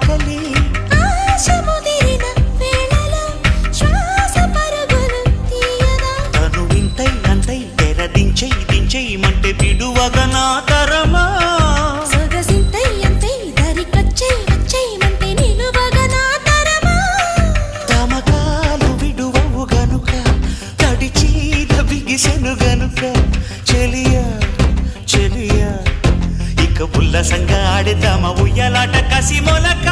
ఆకలి తను వింతై అంతై తెర దించై దించైమంటే విడువగా నా తరమా తమకాలు విడువవు గనుక తడిచీద బిగిసెను గనుక చెలియా చెలియా ఇక ఉల్లాసంగా ఆడేద్దామా ఉయ్యాలాట కసి మొలక